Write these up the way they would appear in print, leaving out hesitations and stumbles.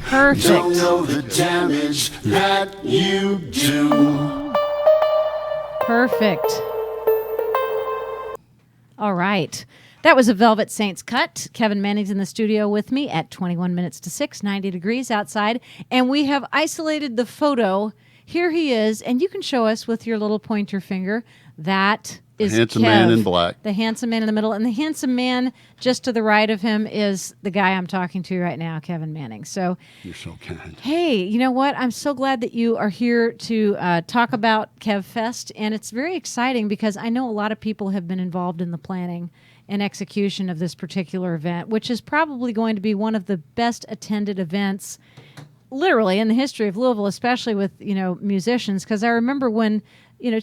Perfect. Don't know the damage that you do. Perfect. All right. That was a Velvet Saints cut. Kevin Manning's in the studio with me at 21 minutes to 6, 90 degrees outside. And we have isolated the photo. Here he is. And you can show us with your little pointer finger. That is handsome Kev, man in black. The handsome man in the middle. And the handsome man just to the right of him is the guy I'm talking to right now, Kevin Manning. So You're so kind. hey, you know what? I'm so glad that you are here to talk about Kev Fest. And it's very exciting because I know a lot of people have been involved in the planning and execution of this particular event, which is probably going to be one of the best attended events literally in the history of Louisville, especially with, musicians. Because I remember when,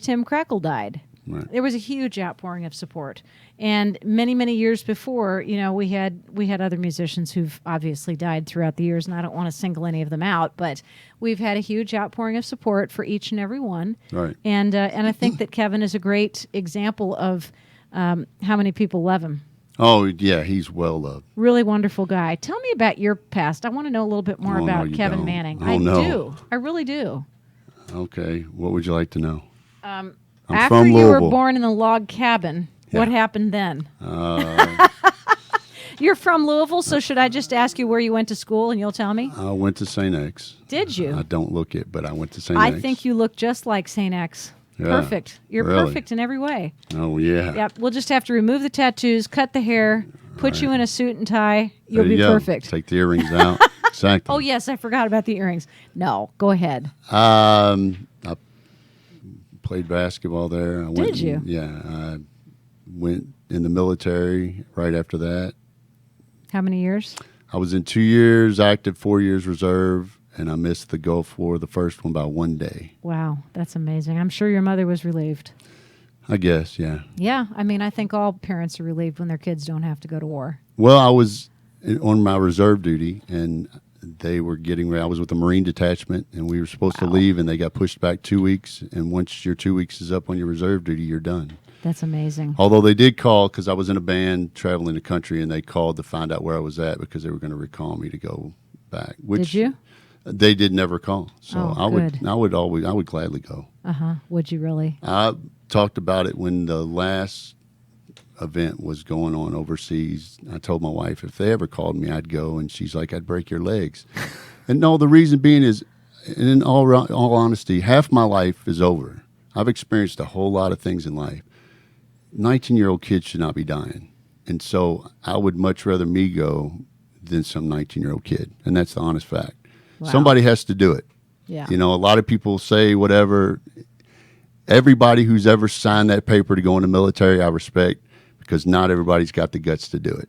Tim Crackle died. Right. There was a huge outpouring of support. And many, many years before, we had other musicians who've obviously died throughout the years, and I don't want to single any of them out, but we've had a huge outpouring of support for each and every one. Right. And I think that Kevin is a great example of how many people love him. Oh, yeah, he's well loved. Really wonderful guy. Tell me about your past. I want to know a little bit more Oh, about no, you Kevin don't. Manning. Oh, I no. do. I really do. Okay, what would you like to know? I'm After from you were Louisville. born in the log cabin, what Yeah. happened then? You're from Louisville, so should I just ask you where you went to school and you'll tell me? I went to St. X. Did you? I don't look it, but I went to St. I X. think you look just like St. X. Yeah, Perfect. You're really? perfect in every way. Oh, yeah. Yep. We'll just have to remove the tattoos, cut the hair, put you in a suit and tie. You'll There you be go. perfect. Take the earrings out. Exactly. Oh, yes. I forgot about the earrings. No. Go ahead. I played basketball there. Did you? Yeah. I went in the military right after that. How many years? I was in 2 years active, 4 years reserve, and I missed the Gulf War, the first one, by 1 day. Wow. That's amazing. I'm sure your mother was relieved. I guess, yeah. Yeah. I mean, I think all parents are relieved when their kids don't have to go to war. Well, I was on my reserve duty, and they were getting ready. I was with the Marine detachment, and we were supposed to leave, and they got pushed back 2 weeks. And once your 2 weeks is up on your reserve duty, you're done. That's amazing. Although they did call, because I was in a band traveling the country, and they called to find out where I was at because they were going to recall me to go back. Which Did you? They did never call, so Oh, I would good. I would gladly go. Would you really? I talked about it when the last event was going on overseas. I told my wife if they ever called me, I'd go, and she's like, "I'd break your legs." And no, the reason being is, in all honesty, half my life is over. I've experienced a whole lot of things in life. 19-year-old kids should not be dying, and so I would much rather me go than some 19-year-old kid, and that's the honest fact. Wow. Somebody has to do it. Yeah. You know, a lot of people say whatever. Everybody who's ever signed that paper to go in the military, I respect, because not everybody's got the guts to do it.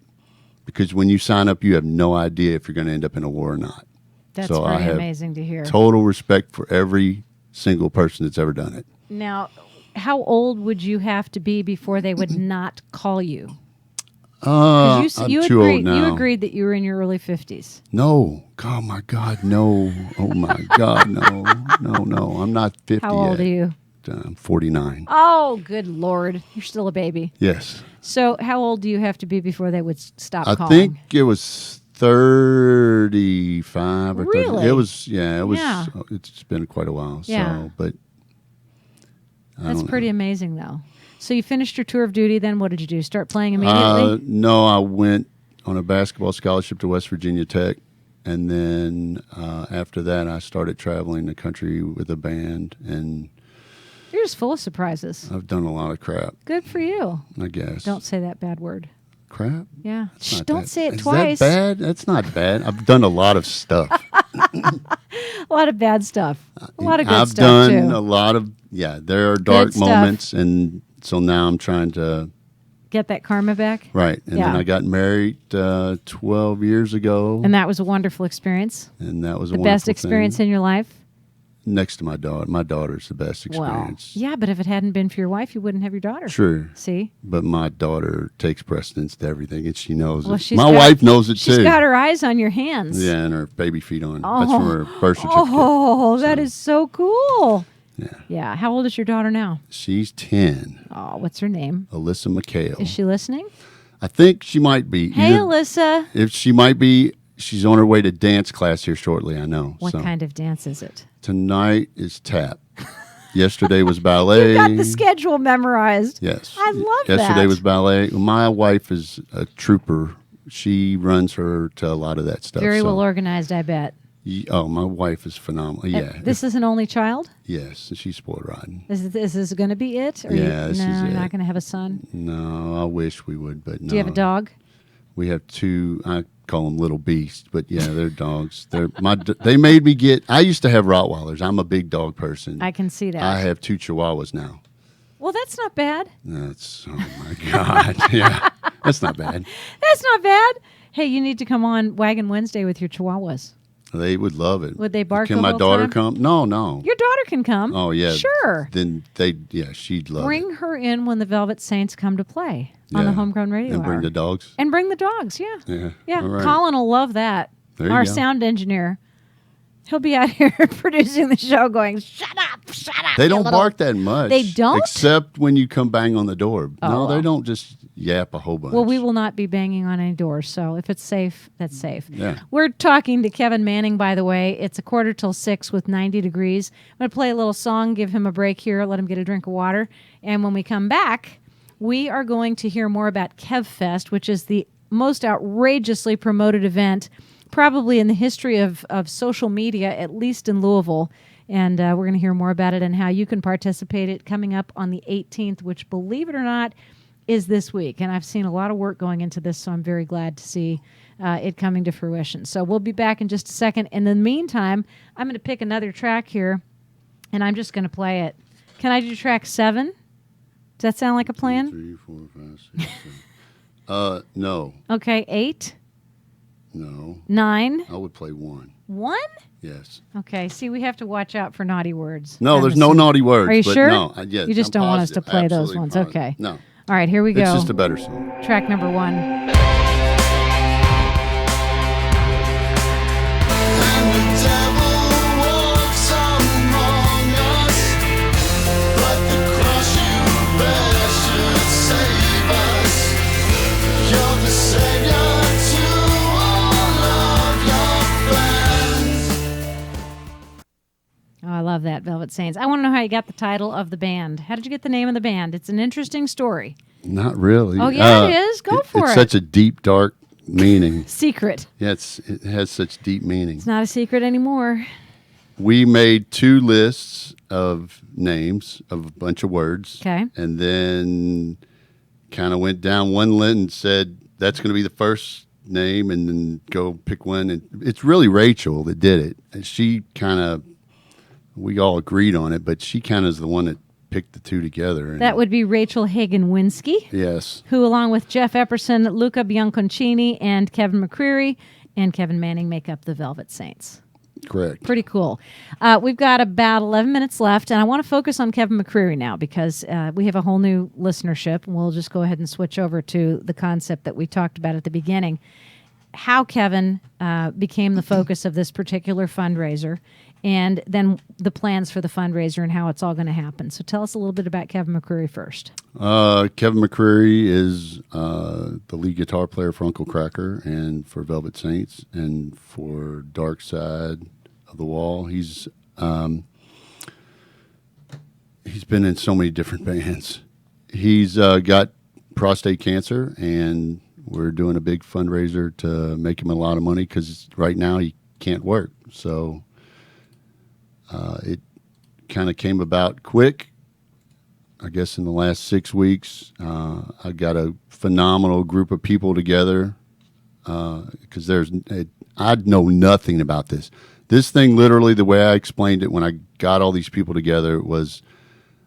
Because when you sign up, you have no idea if you're going to end up in a war or not. That's So I pretty have amazing to hear. Total respect for every single person that's ever done it. Now, how old would you have to be before they would not call you? I'm You too agreed, old now. You agreed that you were in your early 50s. No. Oh, my God, no. Oh, my God, no. No. I'm not 50 How old yet. are you? I'm 49. Oh, good Lord. You're still a baby. Yes. So how old do you have to be before they would stop I calling? think it was 35 or 30. Really? It was, yeah. Yeah. It's been quite a while. Yeah. So, but I That's don't pretty know. amazing, though. So you finished your tour of duty, then what did you do? Start playing immediately? No, I went on a basketball scholarship to West Virginia Tech. And then after that, I started traveling the country with a band. And You're just full of surprises. I've done a lot of crap, Good for you. I guess. Don't say that bad word. Crap? Yeah. That's Shh, not don't bad. say it Is twice. that bad? That's not bad. I've done a lot of stuff. A lot of bad stuff. A lot of good I've stuff, done too. a lot of, there are dark stuff. moments. And so now I'm trying to, Get that karma back. right. And Yeah. then I got married 12 years ago. And that was a wonderful experience. And that was The a best wonderful experience thing. in your life. Next to my daughter. My daughter's the best experience. Well, yeah, but if it hadn't been for your wife, you wouldn't have your daughter. True. See? But my daughter takes precedence to everything, and she knows Well, it. she's My got- wife knows it She's too. got her eyes on your hands. Yeah, and her baby feet on. That's from her birth certificate. Oh, that is so cool. Yeah. Yeah. How old is your daughter now? She's 10. Oh, what's her name? Alyssa McHale. Is she listening? I think she might be. Hey, Either- Alyssa. If she might be she's on her way to dance class here shortly, I know. What so. kind of dance is it? Tonight is tap. Yesterday was ballet. You got the schedule memorized. Yes. I love that. Yesterday was ballet. My wife is a trooper. She runs her to a lot of that stuff. Very well organized, I bet. Oh, my wife is phenomenal. Yeah. This is an only child? Yes, she's sport riding. Is this going to be it? Or Yeah, this is you're it. not going to have a son? No, I wish we would, but no. Do you have a dog? We have two. I call them little beasts, but yeah, they're dogs. They made me get. I used to have Rottweilers. I'm a big dog person. I can see that. I have 2 Chihuahuas now. Well, that's not bad. That's, oh my God. Yeah, that's not bad. That's not bad. Hey, you need to come on Waggin Wednesday with your Chihuahuas. They would love it. Would they bark Can the my whole daughter time? come? No. Your daughter can come. Oh, yeah. Sure. Then she'd love Bring it. her in when the Velvet Saints come to play on the Yeah. HomeGrown Radio And bring Hour. the dogs. And bring the dogs, yeah. Yeah. Yeah, All right. Colin will love that. There you Our go. sound engineer. He'll be out here producing the show going, shut up. They you don't little-" bark that much. They don't? Except when you come bang on the door. Oh, No, they well. don't just yap a whole bunch. Well, we will not be banging on any doors, so if it's safe, that's safe. Yeah. We're talking to Kevin Manning, by the way. It's 5:45 with 90 degrees. I'm going to play a little song, give him a break here, let him get a drink of water. And when we come back, we are going to hear more about KevFest, which is the most outrageously promoted event probably in the history of social media, at least in Louisville. And we're going to hear more about it and how you can participate. It coming up on the 18th, which, believe it or not, is this week. And I've seen a lot of work going into this, so I'm very glad to see it coming to fruition. So we'll be back in just a second. And in the meantime, I'm going to pick another track here, and I'm just going to play it. Can I do track 7? Does that sound like a plan? 3, 4, 5, 6, 7. No. Okay, 8, No. 9, I would play 1. 1? Yes. Okay, see, we have to watch out for naughty words. No, I'm there's no assuming. naughty words. Are you but sure? No, yes, You just I'm don't want us to positive. play those Absolutely ones. positive. Okay. No. All right, here we go. It's just a better song. Track number 1. And the devil walks among us, but the cross you bear should save us. You're the savior to all of your friends. Oh, I love that, Velvet Saints. I want to know how you got the title of the band. How did you get the name of the band? It's an interesting story. Not really. Oh, yeah, it is. Go for it's it. such a deep, dark meaning. Secret. Yeah, it has such deep meaning. It's not a secret anymore. We made 2 lists of names of a bunch of words. Okay. And then kind of went down one list and said, that's going to be the first name, and then go pick one. And it's really Rachel that did it. And she kind of, we all agreed on it, but she kind of is the one that picked the 2 together. And That would be Rachel Hagen-Winsky, yes. who, along with Jeff Epperson, Luca Bianconcini, and Kevin McCreary, and Kevin Manning, make up the Velvet Saints. Correct. Pretty cool. We've got about 11 minutes left, and I want to focus on Kevin McCreary now because we have a whole new listenership, and we'll just go ahead and switch over to the concept that we talked about at the beginning. How Kevin became the focus of this particular fundraiser, and then the plans for the fundraiser and how it's all going to happen. So tell us a little bit about Kevin McCreary first. Kevin McCreary is the lead guitar player for Uncle Cracker and for Velvet Saints and for Dark Side of the Wall. He's been in so many different bands. He's got prostate cancer, and we're doing a big fundraiser to make him a lot of money because right now he can't work. So it kind of came about quick. I guess in the last 6 weeks, I got a phenomenal group of people together because I know nothing about this. This thing, literally, the way I explained it when I got all these people together was,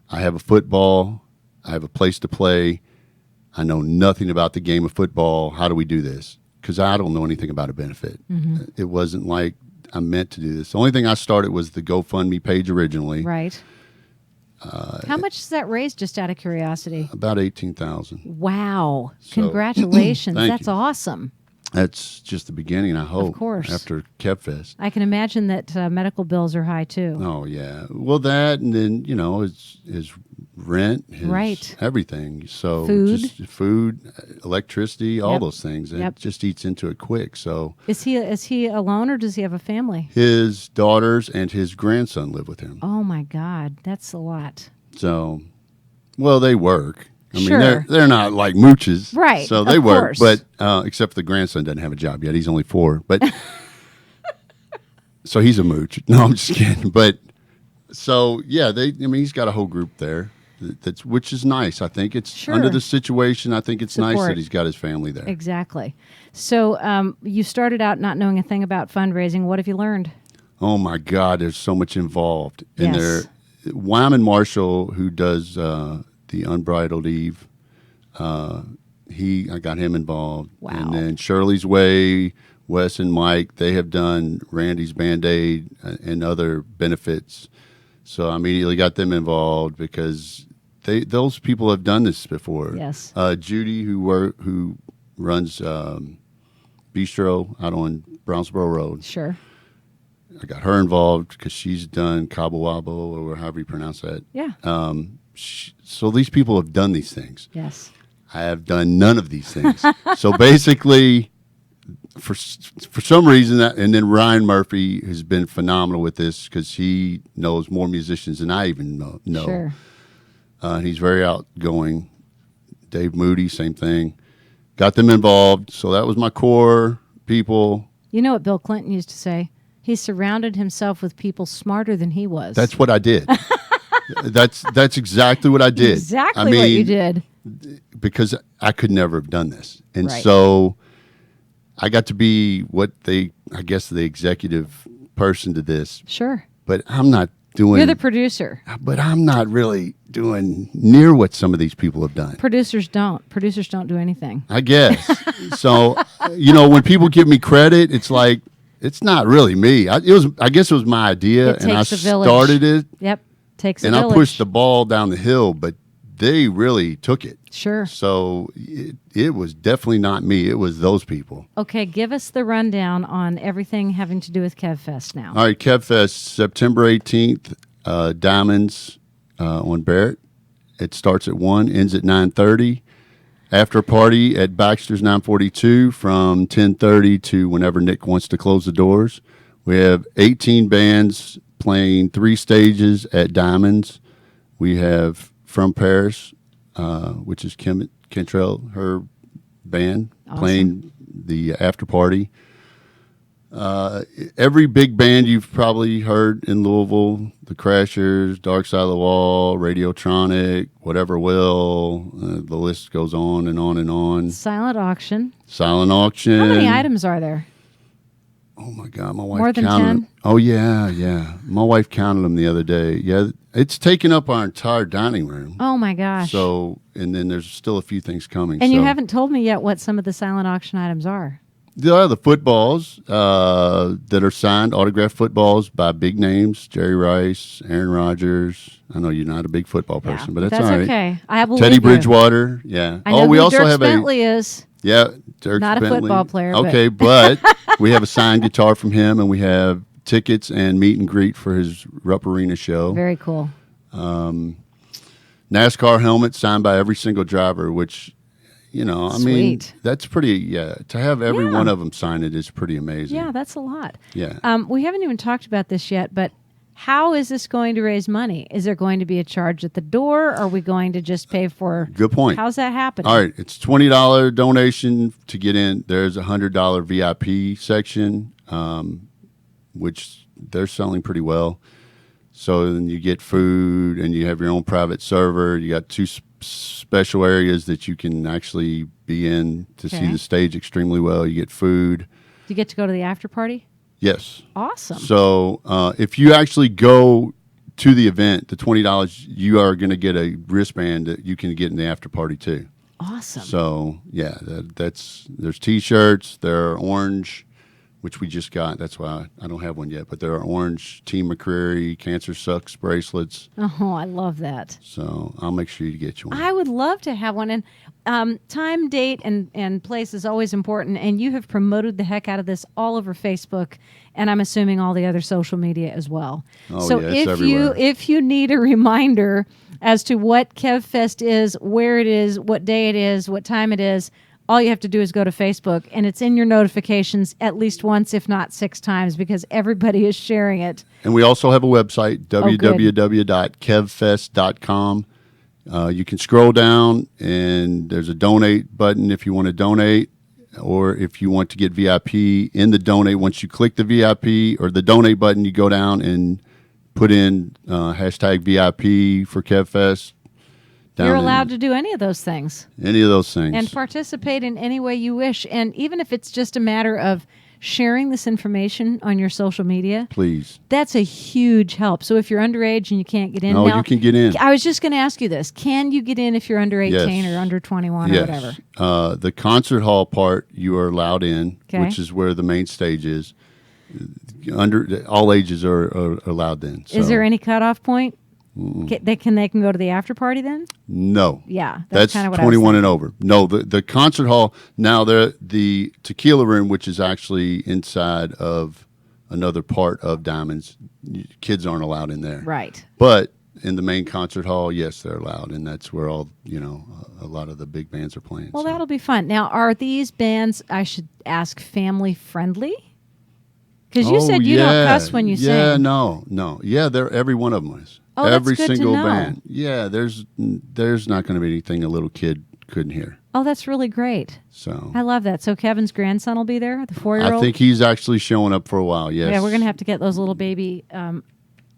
I have a football, I have a place to play, I know nothing about the game of football. How do we do this? Because I don't know anything about a benefit. Mm-hmm. It wasn't like I meant to do this. The only thing I started was the GoFundMe page originally. Right. How much does that raise, just out of curiosity? About $18,000. Wow. So- Congratulations. Thank That's you. awesome. That's just the beginning, I hope. Of course. After KevFest. I can imagine that medical bills are high, too. Oh, yeah. Well, that, and then, his rent, his Right. everything. So Food. just food, electricity, all Yep. those things. It Yep. just eats into it quick. So Is he alone or does he have a family? his daughters and his grandson live with him. Oh my God, that's a lot. So, well, they work. I mean, Sure. they're not like mooches, Right, So they of work, course. but except the grandson doesn't have a job yet. He's only 4, but so he's a mooch. No, I'm just kidding. But so yeah, I mean, he's got a whole group there. Which is nice. I think it's Sure. under the situation. I think it's nice Support. that he's got his family there. Exactly. So you started out not knowing a thing about fundraising. What have you learned? Oh my God, there's so much involved in Yes. there. Wyman Marshall, who does the Unbridled Eve, I got him involved. Wow. And then Shirley's Way, Wes and Mike, they have done Randy's Band-Aid and other benefits. So I immediately got them involved because those people have done this before. Yes. Judy, who runs Bistro out on Brownsboro Road. Sure. I got her involved because she's done Cabo Wabo, or however you pronounce that. Yeah. So these people have done these things. Yes. I have done none of these things. So basically, for some reason, and then Ryan Murphy has been phenomenal with this because he knows more musicians than I even know. Sure. He's very outgoing. Dave Moody, same thing. Got them involved. So that was my core people. You know what Bill Clinton used to say? He surrounded himself with people smarter than he was. That's what I did. That's exactly what I did. Exactly I mean, what you did. Because I could never have done this. And Right. so I got to be the executive person to this, Sure. but I'm not doing, You're the producer. but I'm not really doing near what some of these people have done. Producers don't. Producers don't do anything. I guess. So, when people give me credit, it's like, it's not really me. I guess it was my idea, It and I takes a village. started it, Yep. Takes and a I village. pushed the ball down the hill, but they really took it. Sure. So it was definitely not me. It was those people. Okay, give us the rundown on everything having to do with KevFest now. All right, KevFest, September 18th, Diamonds on Barrett. It starts at 1, ends at 9:30. After party at Baxter's 942 from 10:30 to whenever Nick wants to close the doors. We have 18 bands playing 3 stages at Diamonds. We have From Paris, which is Kim Cantrell, her band, Awesome. playing the after party. Every big band you've probably heard in Louisville, the Crashers, Dark Side of the Wall, Radiotronic, Whatever Will, the list goes on and on and on. Silent auction. Silent Auction. How many items are there? Oh my God, my wife More than counted 10? them. Oh yeah. My wife counted them the other day. Yeah, it's taken up our entire dining room. Oh my gosh. So, and then there's still a few things coming. and you so. haven't told me yet what some of the silent auction items are. There are the footballs that are signed, autographed footballs by big names: Jerry Rice, Aaron Rodgers. I know you're not a big football person, but that's all right. okay. I believe Teddy you. Bridgewater, yeah. I know we who also Dirk have Bentley is. Dirk Not a Bentley. football player, but- Okay, but we have a signed guitar from him, and we have tickets and meet and greet for his Rupp Arena show. Very cool. NASCAR helmet signed by every single driver, which, I mean, Sweet. that's pretty, to have every Yeah. one of them sign it is pretty amazing. Yeah, that's a lot. Yeah. We haven't even talked about this yet, but how is this going to raise money? Is there going to be a charge at the door? Or are we going to just pay for? Good point. How's that happening? All right, it's $20 donation to get in. There's a $100 VIP section, which they're selling pretty well. So then you get food, and you have your own private server. You got 2 special areas that you can actually be in to see Okay. the stage extremely well. You get food. Do you get to go to the after party? Yes. Awesome. So if you actually go to the event, the $20, you are going to get a wristband that you can get in the after party too. Awesome. So yeah, there's T-shirts. There are orange which we just got. That's why I don't have one yet. But there are orange Team McCreary Cancer Sucks bracelets. Oh, I love that. So I'll make sure you get you one. I would love to have one. And time, date, and place is always important. And you have promoted the heck out of this all over Facebook, and I'm assuming all the other social media as well. Oh, so yeah, it's everywhere. if you need a reminder as to what KevFest is, where it is, what day it is, what time it is, all you have to do is go to Facebook, and it's in your notifications at least once, if not 6 times, because everybody is sharing it. And we also have a website, good. www.kevfest.com. You can scroll down, and there's a donate button if you want to donate, or if you want to get VIP in the donate. Once you click the VIP or the donate button, you go down and put in hashtag VIP for KevFest. You're allowed to do any of those things. Any of those things. And participate in any way you wish. And even if it's just a matter of sharing this information on your social media, please. That's a huge help. So if you're underage and you can't get in, no, now, you can get in. I was just going to ask you this. Can you get in if you're under 18 or under 21 or whatever? The concert hall part, you are allowed in, Okay. which is where the main stage is. All ages are allowed in. So. Is there any cutoff point? They can go to the after party then? No. Yeah, that's kind of what 21 I was and over. No, the concert hall, now the tequila room, which is actually inside of another part of Diamonds, kids aren't allowed in there. Right. But in the main concert hall, yes, they're allowed, and that's where all, a lot of the big bands are playing. Well, that'll be fun. Now, are these bands, I should ask, family friendly? Because you said you don't cuss when you sing. Yeah, no. Yeah, every one of them is. Oh, every that's good single to know. band. Yeah, there's not going to be anything a little kid couldn't hear. Oh, that's really great. So I love that. So Kevin's grandson will be there, the 4-year-old? I think he's actually showing up for a while, yes. Yeah, we're going to have to get those little baby,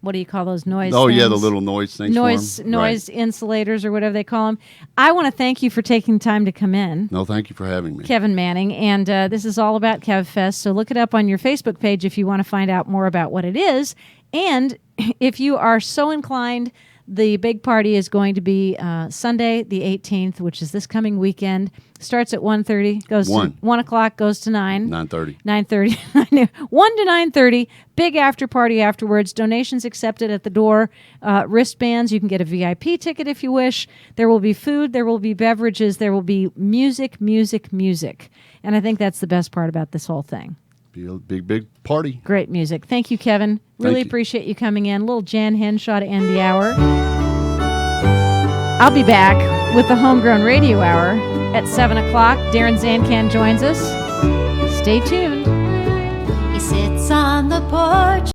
what do you call those, noise Oh, things? yeah, the little noise things Noise for him. insulators or whatever they call them. I want to thank you for taking time to come in. No, thank you for having me. Kevin Manning, and this is all about KevFest, so look it up on your Facebook page if you want to find out more about what it is. And if you are so inclined, the big party is going to be Sunday the 18th, which is this coming weekend. Starts at 1:30, goes to 1 o'clock, goes to 9. 9:30. 9:30. 1 to 9:30. Big after party afterwards. Donations accepted at the door. Wristbands. You can get a VIP ticket if you wish. There will be food. There will be beverages. There will be music. And I think that's the best part about this whole thing. Be a big party. Great music. Thank you, Kevin. Really appreciate you coming in. Little Jan Henshaw to end the hour. I'll be back with the Homegrown Radio Hour at 7 o'clock. Darren Zancan joins us. Stay tuned. He sits on the porch.